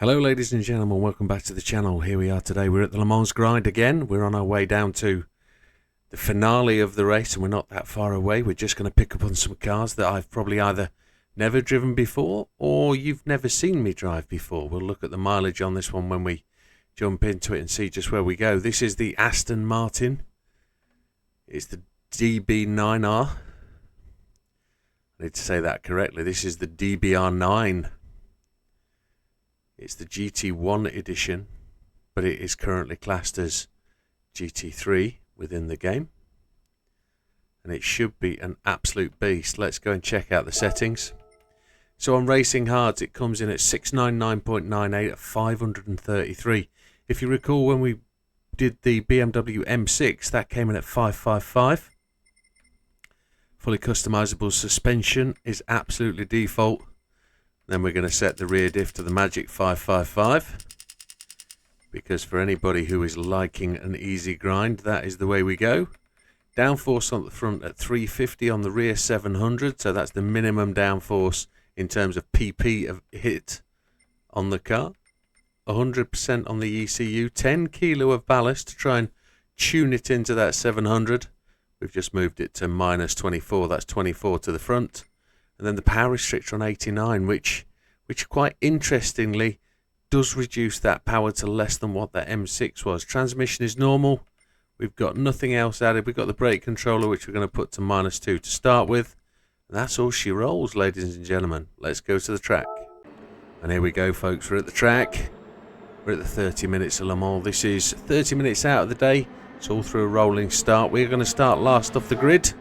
Hello ladies and gentlemen, welcome back to the channel. Here we are today, we're at the Le Mans grind again. We're on our way down to the finale of the race and we're not that far away. We're just going to pick up on some cars that I've probably either never driven before or you've never seen me drive before. We'll look at the mileage on this one when we jump into it and see just where we go. This is the Aston Martin. It's the DB9R. I need to say that correctly. This is the DBR9. It's the GT1 edition, but it is currently classed as GT3 within the game. And it should be an absolute beast. Let's go and check out the settings. So on Racing Hards, it comes in at 699.98 at 533. If you recall when we did the BMW M6, that came in at 555. Fully customizable suspension is absolutely default. Then we're going to set the rear diff to the magic 555, because for anybody who is liking an easy grind, that is the way we go. Downforce on the front at 350, on the rear 700, so that's the minimum downforce in terms of PP of hit on the car. 100% on the ECU, 10 kilo of ballast to try and tune it into that 700. We've just moved it to minus 24, that's 24 to the front. And then the power restrictor on 89, which quite interestingly does reduce that power to less than what that M6 was. Transmission is normal. We've got nothing else added. We've got the brake controller, which we're going to put to minus 2 to start with. And that's all she rolls, ladies and gentlemen. Let's go to the track. And here we go, folks. We're at the track. We're at the 30 minutes of Le Mans. This is 30 minutes out of the day. It's all through a rolling start. We're going to start last off the grid.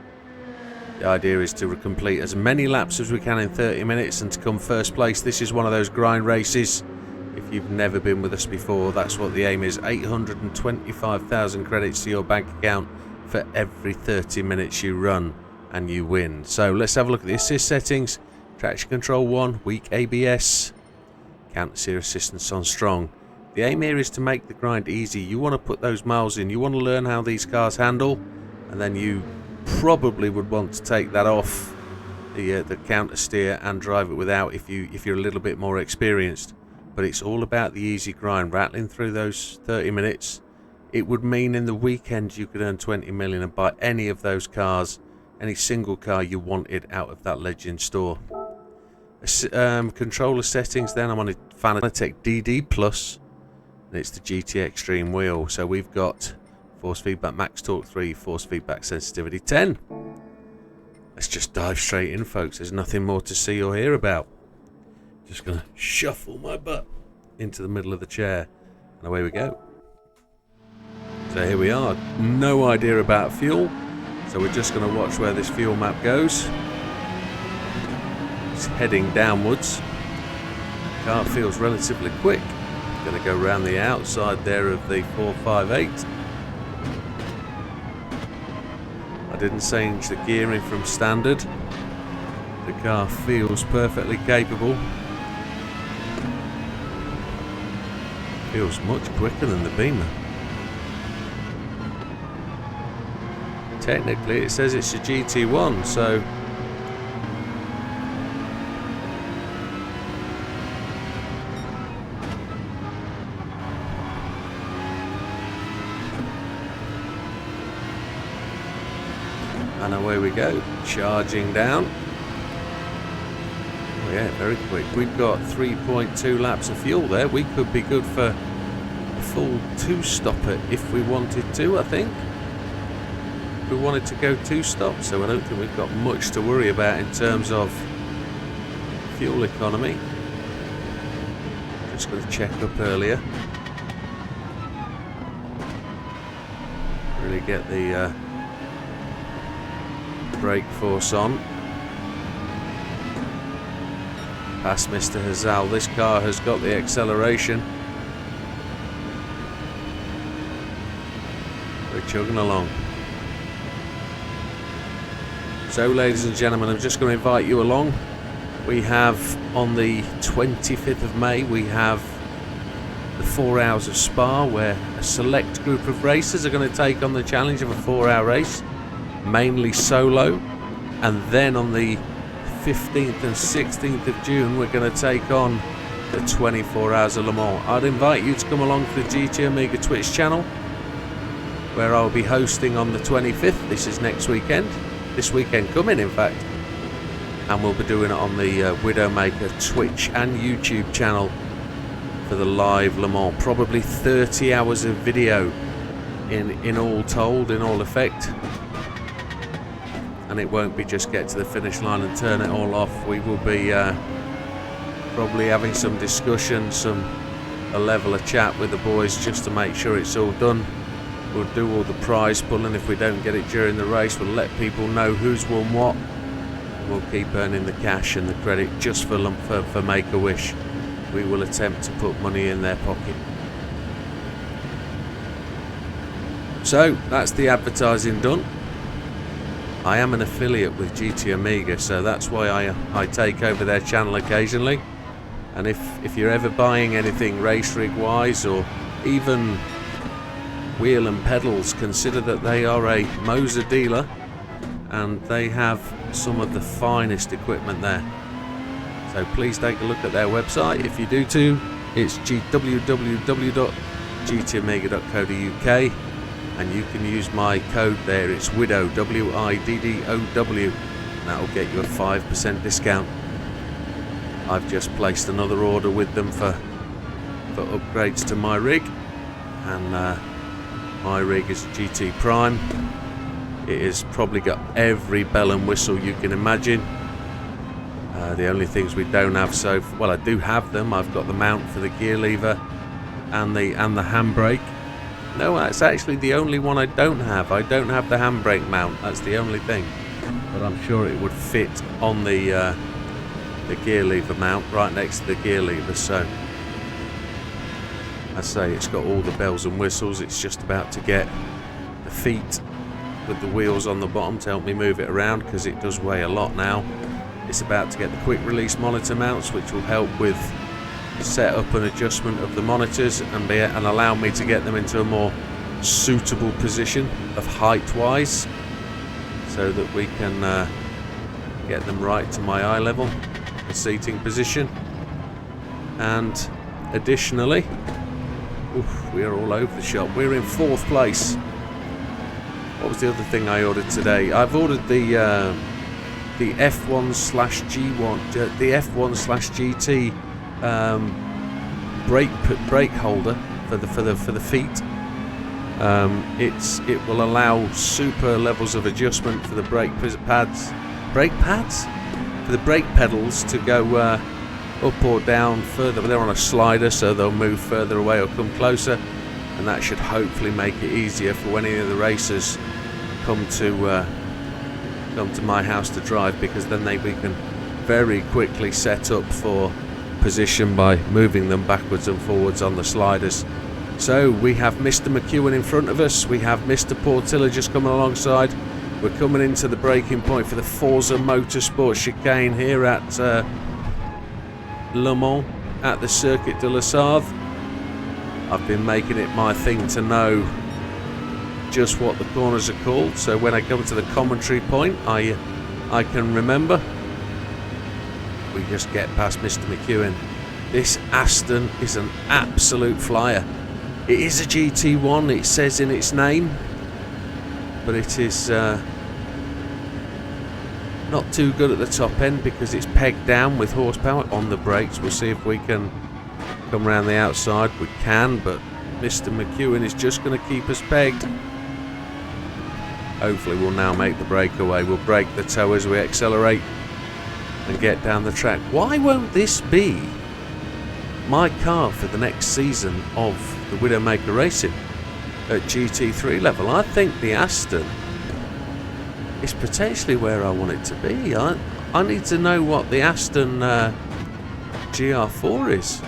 The idea is to complete as many laps as we can in 30 minutes and to come first place. This is one of those grind races. If you've never been with us before, that's what the aim is. 825,000 credits to your bank account for every 30 minutes you run and you win. So let's have a look at the assist settings. Traction control 1, weak ABS, counter steer assistance on strong. The aim here is to make the grind easy. You want to put those miles in. You want to learn how these cars handle, and then you probably would want to take that off the counter steer and drive it without if you're a little bit more experienced. But it's all about the easy grind, rattling through those 30 minutes. It would mean in the weekend you could earn 20 million and buy any of those cars, any single car you wanted out of that Legend store. Controller settings, then I'm on a Fanatec DD Plus, and it's the GT Extreme wheel. So we've got force feedback max torque 3, force feedback sensitivity 10. Let's just dive straight in, folks. There's nothing more to see or hear about. Just gonna shuffle my butt into the middle of the chair and away we go. So here we are. No idea about fuel, so we're just gonna watch where this fuel map goes. It's heading downwards. The car feels relatively quick. Gonna go around the outside there of the 458. Didn't change the gearing from standard. The car feels perfectly capable. Feels much quicker than the Beamer. Technically it says it's a GT1, so and away we go, charging down. Oh yeah, very quick. We've got 3.2 laps of fuel there. We could be good for a full 2-stopper if we wanted to, I think. If we wanted to go 2-stop, so I don't think we've got much to worry about in terms of fuel economy. Just going to check up earlier. Really get the brake force on. Past Mr. Hazal. This car has got the acceleration. We're chugging along. So ladies and gentlemen, I'm just going to invite you along. We have on the 25th of May we have the 4 hours of Spa, where a select group of racers are going to take on the challenge of a 4-hour race, mainly solo. And then on the 15th and 16th of June we're going to take on the 24 Hours of Le Mans. I'd invite you to come along to the GT Omega Twitch channel, where I'll be hosting on the 25th. This is next weekend. This weekend coming, in fact. And we'll be doing it on the Widdowmaker Twitch and YouTube channel for the live Le Mans. Probably 30 hours of video in all told, in all effect. And it won't be just get to the finish line and turn it all off. We will be probably having some discussion, a level of chat with the boys just to make sure it's all done. We'll do all the prize pulling. If we don't get it during the race, we'll let people know who's won what. We'll keep earning the cash and the credit just for Make-A-Wish. We will attempt to put money in their pocket. So that's the advertising done. I am an affiliate with GT Omega, so that's why I take over their channel occasionally. And if you're ever buying anything race rig wise, or even wheel and pedals, consider that they are a Moser dealer and they have some of the finest equipment there. So please take a look at their website. If you do too, it's www.gtomega.co.uk, and you can use my code there. It's Widow, WIDDOW, and that'll get you a 5% discount. I've just placed another order with them for upgrades to my rig, and my rig is GT Prime. It has probably got every bell and whistle you can imagine. The only things we don't have, well, I do have them. I've got the mount for the gear lever and the handbrake. No, that's actually the only one I don't have. I don't have the handbrake mount. That's the only thing. But I'm sure it would fit on the gear lever mount right next to the gear lever. So I say it's got all the bells and whistles. It's just about to get the feet with the wheels on the bottom to help me move it around, because it does weigh a lot now. It's about to get the quick release monitor mounts, which will help with setup and adjustment of the monitors and allow me to get them into a more suitable position of height wise, so that we can get them right to my eye level, the seating position. And additionally, we are all over the shop. We're in 4th place. What was the other thing I ordered today? I've ordered the F1/G1, the F1/GT brake holder for the feet. It will allow super levels of adjustment for the brake pads for the brake pedals to go up or down further. They're on a slider, so they'll move further away or come closer, and that should hopefully make it easier for when any of the racers come to my house to drive, because then we can very quickly set up for position by moving them backwards and forwards on the sliders. So we have Mr. McEwen in front of us. We have Mr. Portilla just coming alongside. We're coming into the braking point for the Forza Motorsport chicane here at Le Mans at the Circuit de la Sarthe. I've been making it my thing to know just what the corners are called, so when I come to the commentary point, I can remember. We just get past Mr. McEwen. This Aston is an absolute flyer. It is a GT1, it says in its name, but it is not too good at the top end because it's pegged down with horsepower on the brakes. We'll see if we can come around the outside. We can, but Mr. McEwen is just going to keep us pegged. Hopefully we'll now make the breakaway. We'll break the toe as we accelerate and get down the track. Why won't this be my car for the next season of the Widdowmaker Racing at GT3 level? I think the Aston is potentially where I want it to be. I need to know what the Aston GR4 is.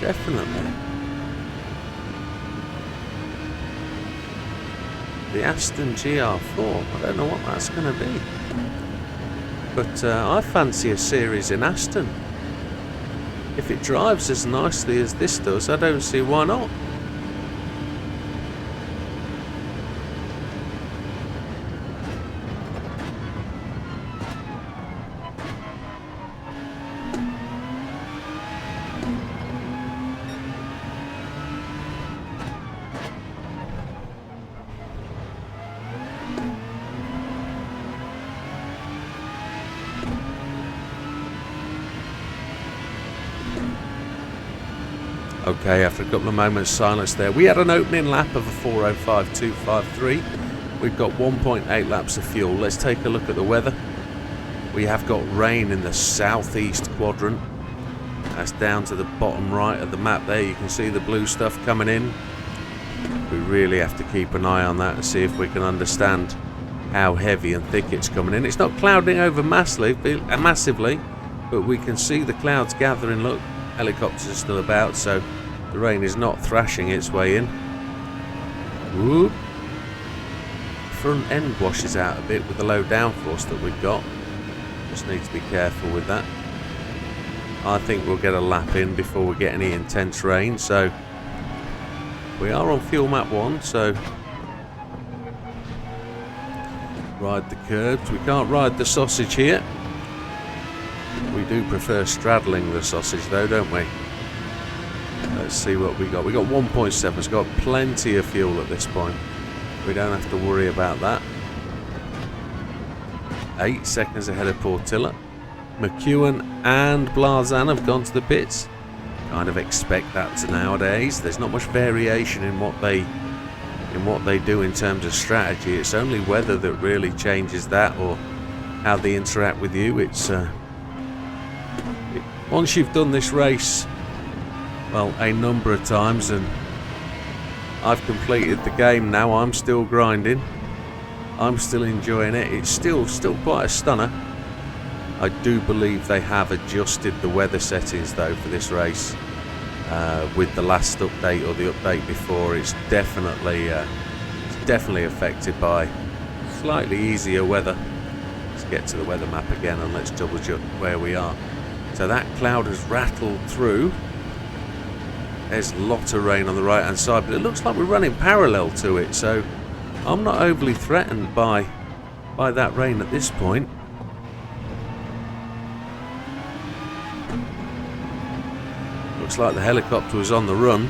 Definitely. The Aston GR4. I don't know what that's going to be. But I fancy a series in Aston. If it drives as nicely as this does, I don't see why not. Okay, after a couple of moments silence there, we had an opening lap of a 4:05.253. We've got 1.8 laps of fuel. Let's take a look at the weather. We have got rain in the southeast quadrant. That's down to the bottom right of the map there. You can see the blue stuff coming in. We really have to keep an eye on that and see if we can understand how heavy and thick it's coming in. It's not clouding over massively, but we can see the clouds gathering. Look, helicopters are still about, so the rain is not thrashing its way in. Whoop. Front end washes out a bit with the low downforce that we've got. Just need to be careful with that. I think we'll get a lap in before we get any intense rain, so we are on fuel map 1, so ride the curbs. We can't ride the sausage here. We do prefer straddling the sausage though, don't we? Let's see what we got. We got 1.7. It's got plenty of fuel at this point. We don't have to worry about that. 8 seconds ahead of Portilla. McEwen and Blazan have gone to the pits. Kind of expect that nowadays. There's not much variation in what they do in terms of strategy. It's only weather that really changes that, or how they interact with you. It's once you've done this race, well, a number of times, and I've completed the game now. I'm still grinding. I'm still enjoying it. It's still quite a stunner. I do believe they have adjusted the weather settings though for this race. With the last update or the update before, it's definitely affected by slightly easier weather. Let's get to the weather map again and let's double check where we are. So that cloud has rattled through. There's a lot of rain on the right hand side, but it looks like we're running parallel to it, so I'm not overly threatened by that rain at this point. Looks like the helicopter was on the run.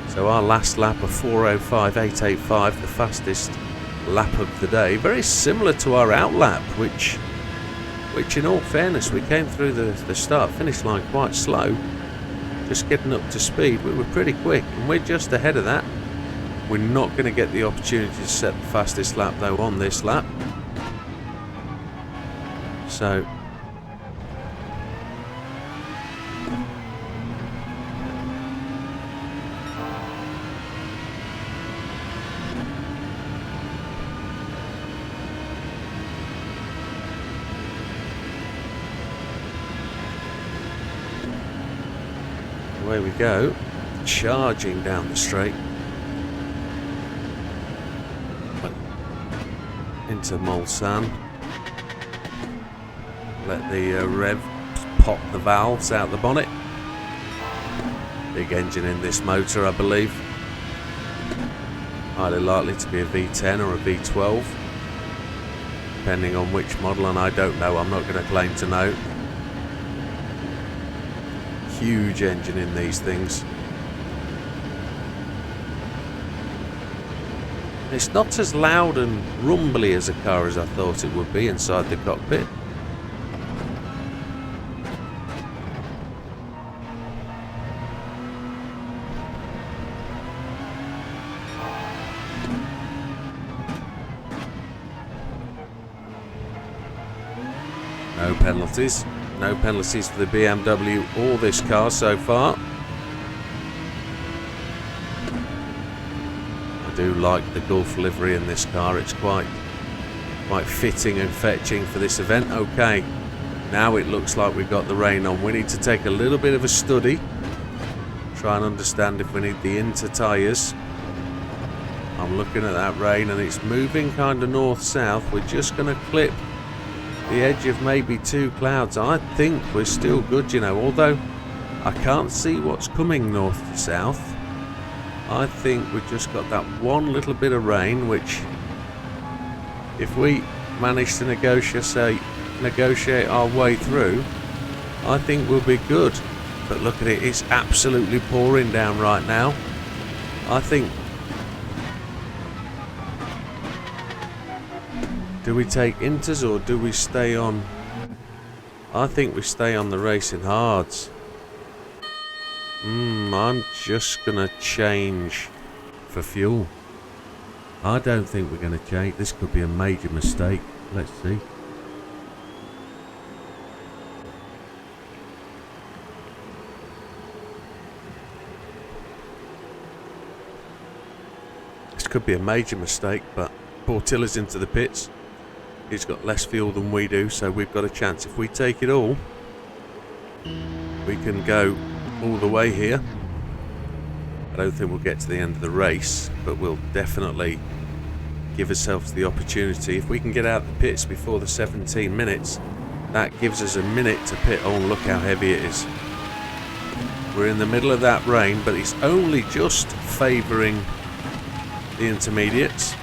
So our last lap of 4:05.885, the fastest lap of the day. Very similar to our out lap, which in all fairness, we came through the start-finish line quite slow. Just getting up to speed, we were pretty quick, and we're just ahead of that. We're not going to get the opportunity to set the fastest lap though on this lap. So away we go, charging down the straight into Mulsanne. Let the rev pop the valves out the bonnet. Big engine in this motor, I believe. Highly likely to be a V10 or a V12, depending on which model, and I don't know. I'm not going to claim to know. Huge engine in these things. It's not as loud and rumbly as a car as I thought it would be inside the cockpit. No penalties. No penalties for the BMW or this car so far. I do like the Gulf livery in this car. It's quite fitting and fetching for this event. Okay, now it looks like we've got the rain on. We need to take a little bit of a study. Try and understand if we need the inter tyres. I'm looking at that rain and it's moving kind of north-south. We're just going to clip the edge of maybe 2 clouds. I think we're still good, you know, although I can't see what's coming north to south. I think we've just got that one little bit of rain, which if we manage to negotiate our way through, I think we'll be good. But look at it, it's absolutely pouring down right now. I think, do we take inters or do we stay on? I think we stay on the racing hards. I'm just going to change for fuel. I don't think we're going to change. This could be a major mistake. Let's see. This could be a major mistake, but Portilla's into the pits. He's got less fuel than we do, so we've got a chance. If we take it all, we can go all the way here. I don't think we'll get to the end of the race, but we'll definitely give ourselves the opportunity. If we can get out of the pits before the 17 minutes, that gives us a minute to pit. Oh, look how heavy it is. We're in the middle of that rain, but it's only just favouring the intermediates.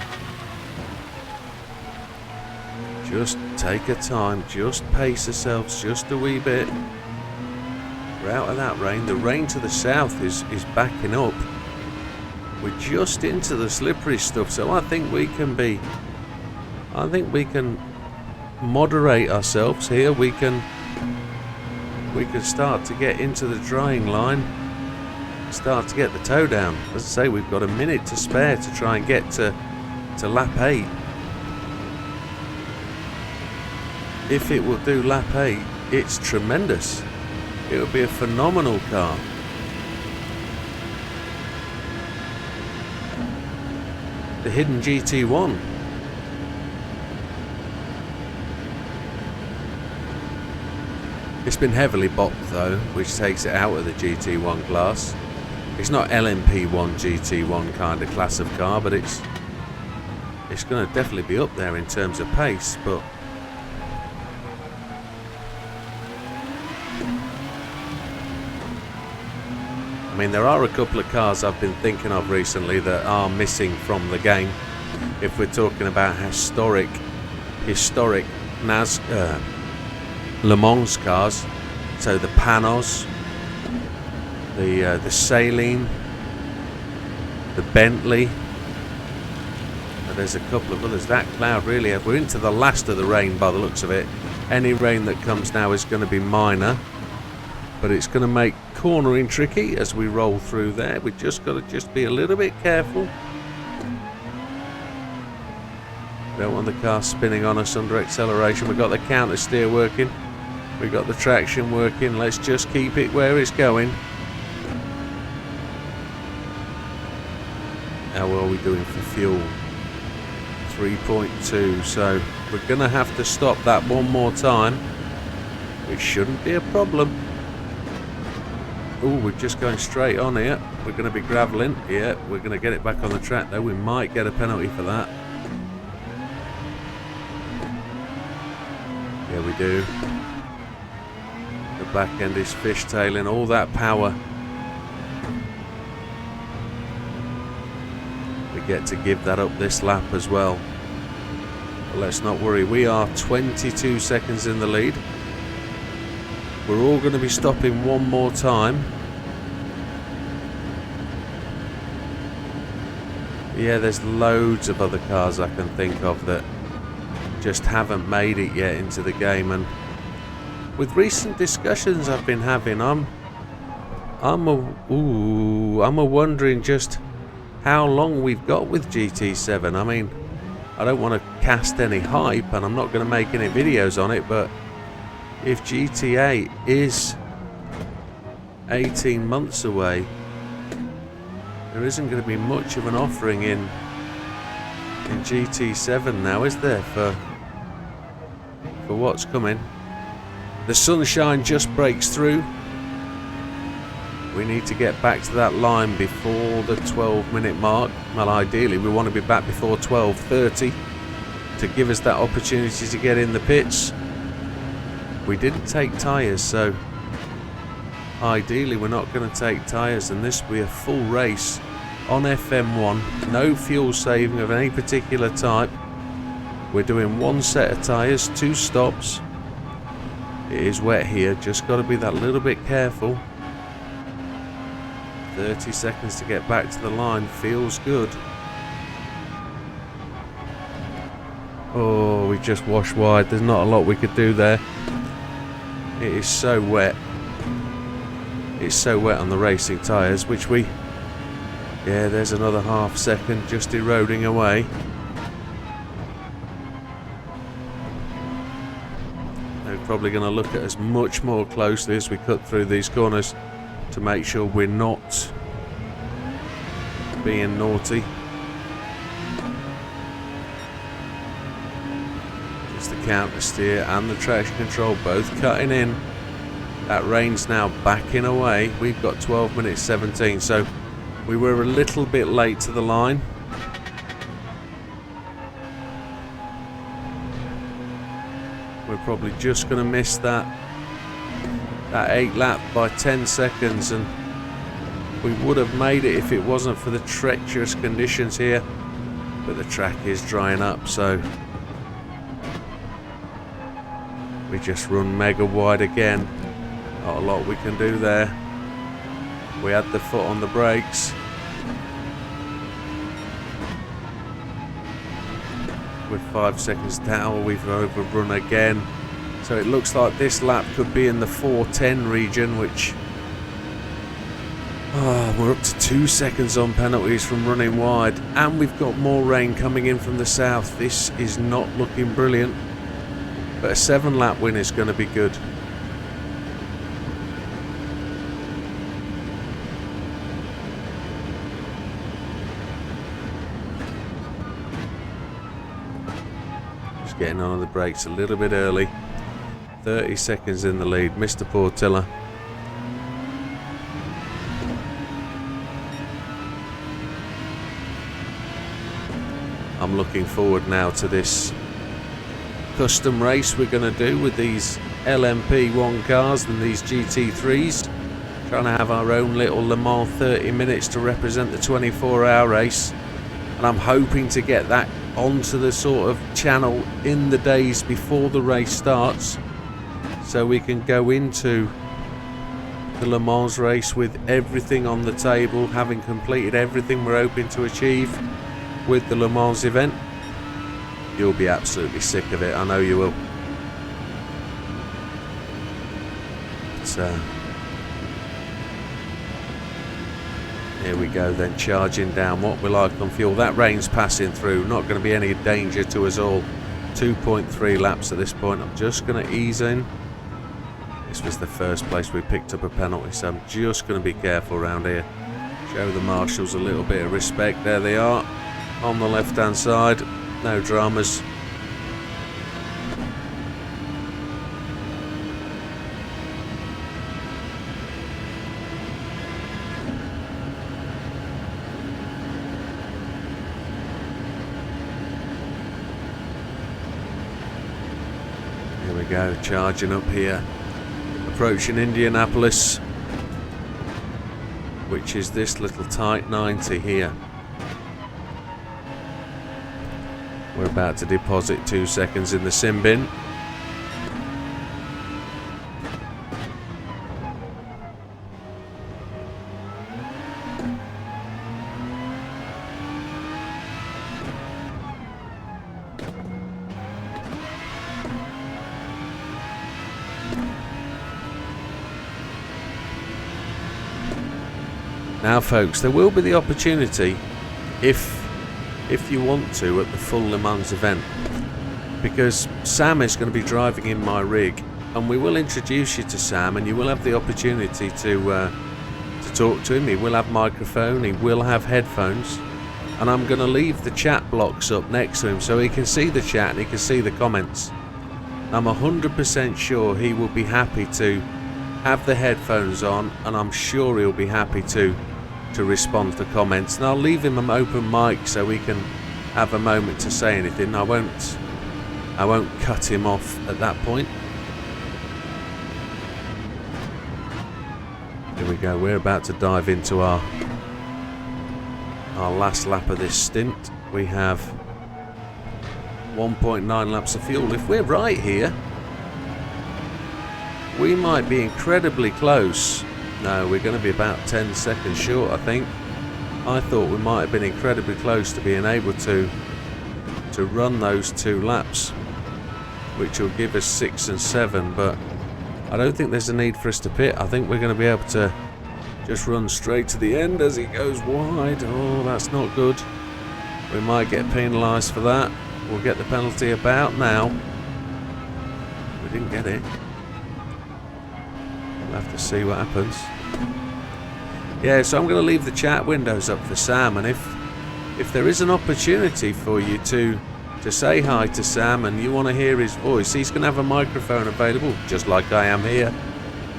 Just take our time, just pace ourselves just a wee bit. We're out of that rain. The rain to the south is backing up. We're just into the slippery stuff, so I think we can moderate ourselves here. We can start to get into the drying line, start to get the toe down. As I say, we've got a minute to spare to try and get to lap 8. If it will do lap 8, it's tremendous. It would be a phenomenal car. The hidden GT1. It's been heavily bopped though, which takes it out of the GT1 class. It's not LMP1 GT1 kind of class of car, but it's going to definitely be up there in terms of pace. But I mean, there are a couple of cars I've been thinking of recently that are missing from the game. If we're talking about historic Le Mans cars, so the Panos, the Saline, the Bentley. There's a couple of others. That cloud really, we're into the last of the rain by the looks of it. Any rain that comes now is going to be minor, but it's going to make cornering tricky as we roll through there. We've just got to be a little bit careful. Don't want the car spinning on us under acceleration. We've got the counter steer working. We've got the traction working. Let's just keep it where it's going. How well are we doing for fuel? 3.2. So we're going to have to stop that one more time, which shouldn't be a problem. Oh, we're just going straight on here. We're going to be gravelling. Yeah, we're going to get it back on the track though. We might get a penalty for that. Yeah, we do. The back end is fishtailing all that power. We get to give that up this lap as well. But let's not worry. We are 22 seconds in the lead. We're all going to be stopping one more time. Yeah, there's loads of other cars I can think of that just haven't made it yet into the game, and with recent discussions I've been having, I'm wondering just how long we've got with GT7. I mean, I don't want to cast any hype, and I'm not going to make any videos on it, but if GTA is 18 months away, there isn't going to be much of an offering in GT7 now, is there, for what's coming? The sunshine just breaks through. We need to get back to that line before the 12-minute mark. Well, ideally we want to be back before 12:30 to give us that opportunity to get in the pits. We didn't take tyres, so ideally we're not going to take tyres, and this will be a full race on FM1. No fuel saving of any particular type. We're doing one set of tyres, 2 stops. It is wet here, just got to be that little bit careful. 30 seconds to get back to the line, feels good. Oh, we just washed wide, there's not a lot we could do there. It is so wet. it's so wet on the racing tyres, which we... Yeah, there's another half second just eroding away. They're probably going to look at us much more closely as we cut through these corners to make sure we're not being naughty. Just the counter steer and the traction control both cutting in. That rain's now backing away. We've got 12 minutes 17, so we were a little bit late to the line. We're probably just going to miss that 8 lap by 10 seconds, and we would have made it if it wasn't for the treacherous conditions here. But the track is drying up, so we just run mega wide again. Not a lot we can do there. We had the foot on the brakes. With 5 seconds down, we've overrun again. So it looks like this lap could be in the 4:10 region, which... we're up to 2 seconds on penalties from running wide. And we've got more rain coming in from the south. This is not looking brilliant. But a 7-lap win is going to be good. Getting on the brakes a little bit early. 30 seconds in the lead. Mr. Portilla. I'm looking forward now to this custom race we're going to do with these LMP1 cars and these GT3s. Trying to have our own little Le Mans 30 minutes to represent the 24-hour race. And I'm hoping to get that onto the sort of channel in the days before the race starts, so we can go into the Le Mans race with everything on the table, having completed everything we're hoping to achieve with the Le Mans event. You'll be absolutely sick of it, I know you will. But, here we go then, charging down. What we like on fuel. That rain's passing through. Not going to be any danger to us all. 2.3 laps at this point. I'm just going to ease in. This was the first place we picked up a penalty, so I'm just going to be careful around here. Show the marshals a little bit of respect. There they are on the left hand side. No dramas. Go, charging up here, approaching Indianapolis, which is this little tight 90 here. We're about to deposit 2 seconds in the sim bin. Now folks, there will be the opportunity, if you want to, at the full Le Mans event, because Sam is going to be driving in my rig, and we will introduce you to Sam, and you will have the opportunity to talk to him. He will have microphone, he will have headphones, and I'm going to leave the chat blocks up next to him so he can see the chat and he can see the comments. I'm 100% sure he will be happy to have the headphones on, and I'm sure he'll be happy to respond to comments, and I'll leave him an open mic so he can have a moment to say anything. I won't cut him off at that point. Here we go, we're about to dive into our last lap of this stint. We have 1.9 laps of fuel. If we're right here, we might be incredibly close. No, we're going to be about 10 seconds short, I think. I thought we might have been incredibly close to being able to run those 2 laps, which will give us 6 and 7, but I don't think there's a need for us to pit. I think we're going to be able to Just runs straight to the end as he goes wide. Oh, that's not good. We might get penalised for that. We'll get the penalty about now. We didn't get it. We'll have to see what happens. Yeah, so I'm going to leave the chat windows up for Sam, and if there is an opportunity for you to say hi to Sam and you want to hear his voice, he's going to have a microphone available, just like I am here,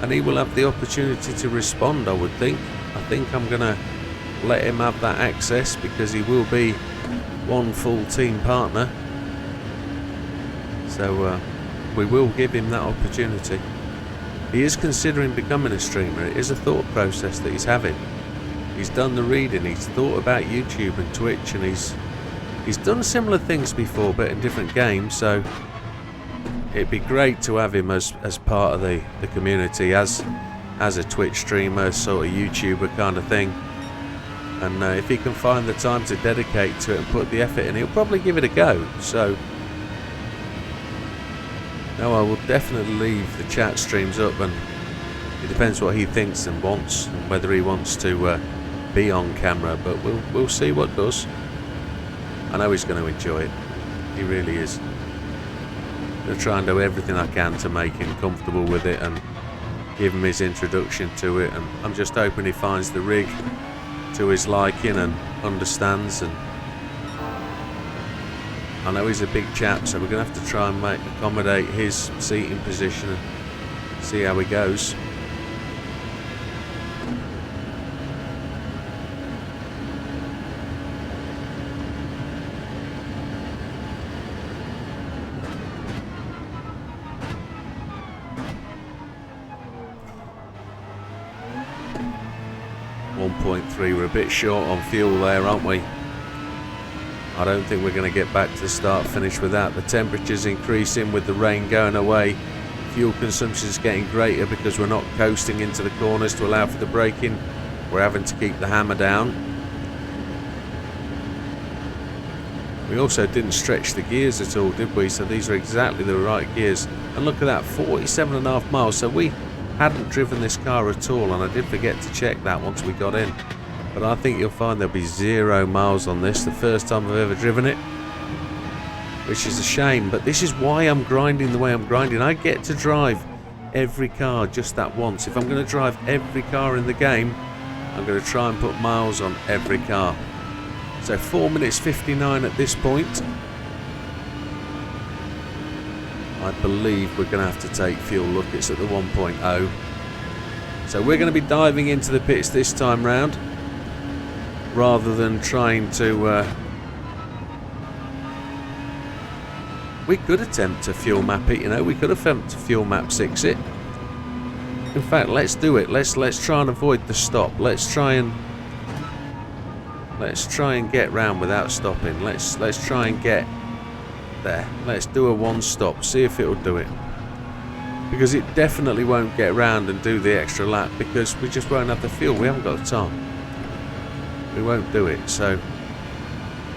and he will have the opportunity to respond, I would think. I think I'm going to let him have that access because he will be one full team partner. So we will give him that opportunity. He is considering becoming a streamer. It is a thought process that he's having. He's done the reading, he's thought about YouTube and Twitch, and he's done similar things before but in different games, so it'd be great to have him as part of the community, as a Twitch streamer, sort of YouTuber kind of thing. And if he can find the time to dedicate to it and put the effort in, he'll probably give it a go. So no, I will definitely leave the chat streams up, and it depends what he thinks and wants, and whether he wants to be on camera, but we'll see what does. I know he's going to enjoy it. He really is. I'm going to try and do everything I can to make him comfortable with it and give him his introduction to it, and I'm just hoping he finds the rig to his liking and understands. And I know he's a big chap, so we're going to have to try and accommodate his seating position and see how he goes. We're a bit short on fuel there, aren't we? I don't think we're going to get back to the start finish with that. The temperature's increasing with the rain going away. Fuel consumption is getting greater because we're not coasting into the corners to allow for the braking. We're having to keep the hammer down. We also didn't stretch the gears at all, did we? So these are exactly the right gears. And look at that, 47.5 miles. So we hadn't driven this car at all, and I did forget to check that once we got in. But I think you'll find there'll be 0 miles on this, the first time I've ever driven it, which is a shame. But this is why I'm grinding the way I'm grinding. I get to drive every car just that once. If I'm going to drive every car in the game, I'm going to try and put miles on every car. So 4 minutes 59 at this point. I believe we're going to have to take fuel. Look, it's at the 1.0. So we're going to be diving into the pits this time round, rather than trying to we could attempt to fuel map it, you know. We could attempt to fuel map 6 it. In fact, let's do it. Let's try and avoid the stop. Let's try and get round without stopping. Let's try and get there. Let's do a one stop, see if it'll do it, because it definitely won't get round and do the extra lap because we just won't have the fuel. We haven't got the time. We won't do it. So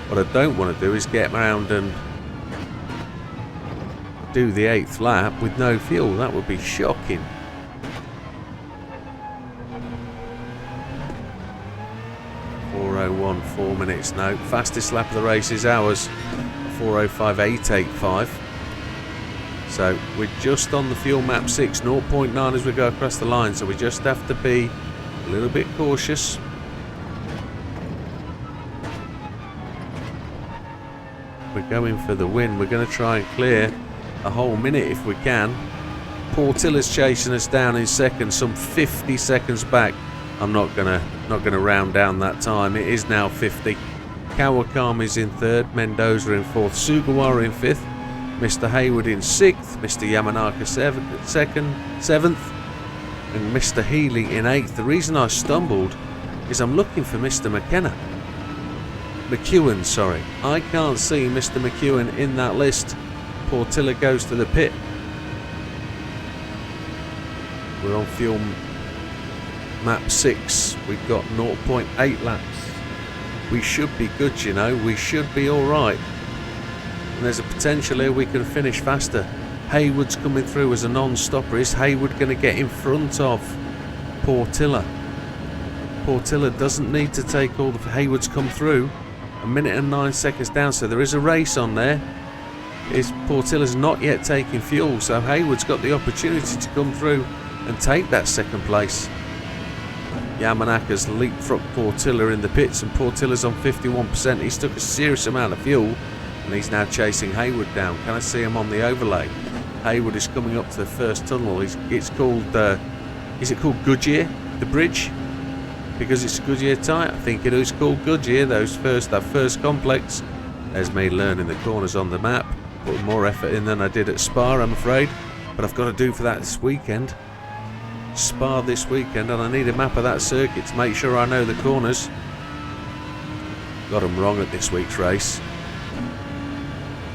what I don't want to do is get round and do the 8th lap with no fuel. That would be shocking. .401, 4 minutes now. Fastest lap of the race is ours, 4:05.885. So we're just on the fuel map 6, 0.9 as we go across the line. So we just have to be a little bit cautious. We're going for the win. We're going to try and clear a whole minute if we can. Portilla's chasing us down in second, some 50 seconds back. I'm not gonna round down that time. It is now 50. Kawakami's in third, Mendoza in fourth, Sugawara in fifth, Mr. Hayward in sixth, Mr. Yamanaka seventh, and Mr. Healy in eighth. The reason I stumbled is I'm looking for Mr. McEwen, sorry. I can't see Mr. McEwen in that list. Portilla goes to the pit. We're on fuel map 6. We've got 0.8 laps. We should be good, you know. We should be alright. And there's a potential here we can finish faster. Hayward's coming through as a non-stopper. Is Hayward going to get in front of Portilla? Portilla doesn't need to take all the... Hayward's come through. 1 minute and 9 seconds down, so there is a race on there. Portilla's not yet taking fuel, so Hayward's got the opportunity to come through and take that second place. Yamanaka's leapfrogged Portilla in the pits, and Portilla's on 51%. He's took a serious amount of fuel, and he's now chasing Hayward down. Can I see him on the overlay? Hayward is coming up to the first tunnel. It's called, is it called Goodyear, the bridge? Because it's Goodyear tyre? I think it is called Goodyear, that first complex. There's me learning the corners on the map. Put more effort in than I did at Spa, I'm afraid. But I've got to do for that this weekend. Spa this weekend, and I need a map of that circuit to make sure I know the corners. Got them wrong at this week's race.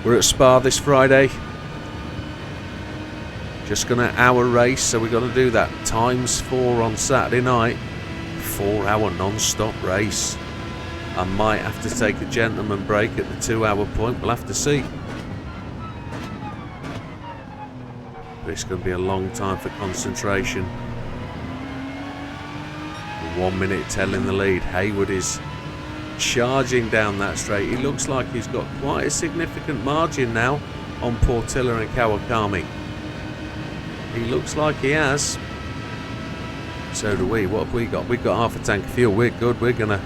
We're at Spa this Friday. Just gonna hour race, so we've got to do that ×4 on Saturday night. 4-hour non-stop race. I might have to take a gentleman break at the 2-hour point. We'll have to see. But it's going to be a long time for concentration. 1 minute telling the lead. Hayward is charging down that straight. He looks like he's got quite a significant margin now on Portilla and Kawakami. He looks like he has. So do we. What have we got? We've got half a tank of fuel. We're good. We're going to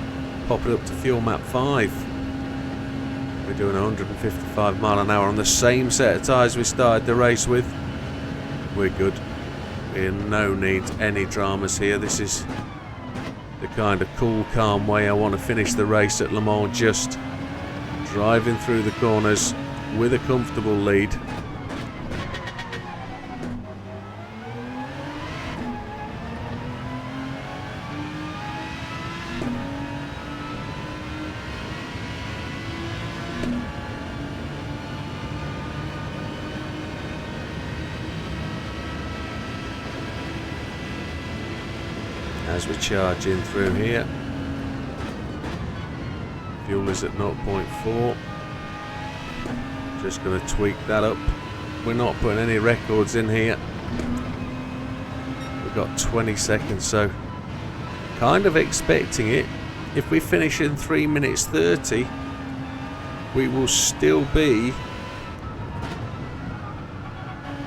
pop it up to fuel map 5. We're doing 155 mile an hour on the same set of tyres we started the race with. We're good. We're no need any dramas here. This is the kind of cool, calm way I want to finish the race at Le Mans. Just driving through the corners with a comfortable lead. As we charge in through here, fuel is at 0.4. Just going to tweak that up. We're not putting any records in here. We've got 20 seconds, so kind of expecting it. If we finish in 3 minutes 30, we will still be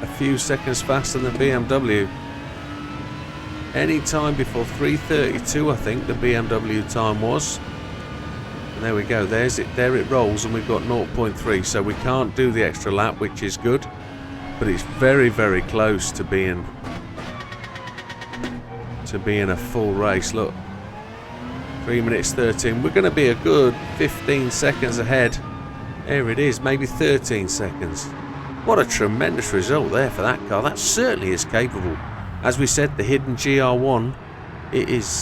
a few seconds faster than BMW. Any time before 3:32, I think the BMW time was. And there we go. There's it. There it rolls, and we've got 0.3. So we can't do the extra lap, which is good. But it's very, very close to being a full race. Look, 3 minutes 13. We're going to be a good 15 seconds ahead. There it is. Maybe 13 seconds. What a tremendous result there for that car. That certainly is capable. As we said, the hidden GR1,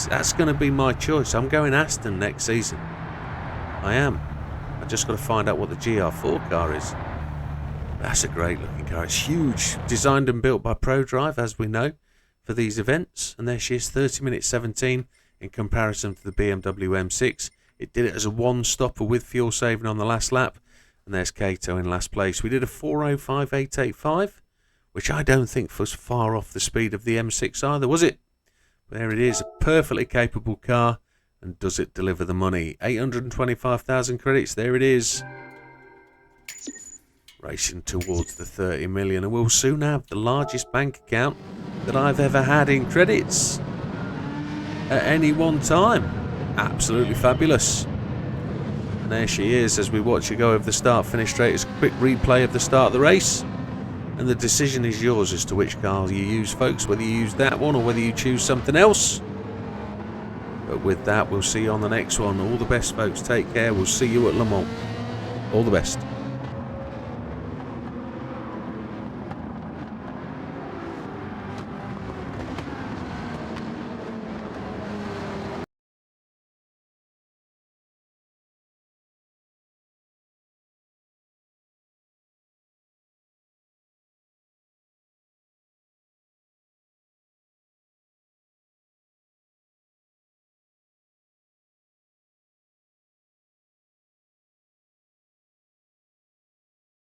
that's going to be my choice. I'm going Aston next season. I am. I just got to find out what the GR4 car is. That's a great looking car. It's huge. Designed and built by ProDrive, as we know, for these events. And there she is, 30 minutes 17 in comparison to the BMW M6. It did it as a one-stopper with fuel saving on the last lap. And there's Kato in last place. We did a 4:05.885. Which I don't think was far off the speed of the M6 either, was it? But there it is, a perfectly capable car. And does it deliver the money? 825,000 credits, there it is. Racing towards the 30 million. And we'll soon have the largest bank account that I've ever had in credits. At any one time. Absolutely fabulous. And there she is as we watch her go over the start-finish straight. It's a quick replay of the start of the race. And the decision is yours as to which car you use, folks, whether you use that one or whether you choose something else. But with that, we'll see you on the next one. All the best, folks. Take care. We'll see you at Le Mans. All the best.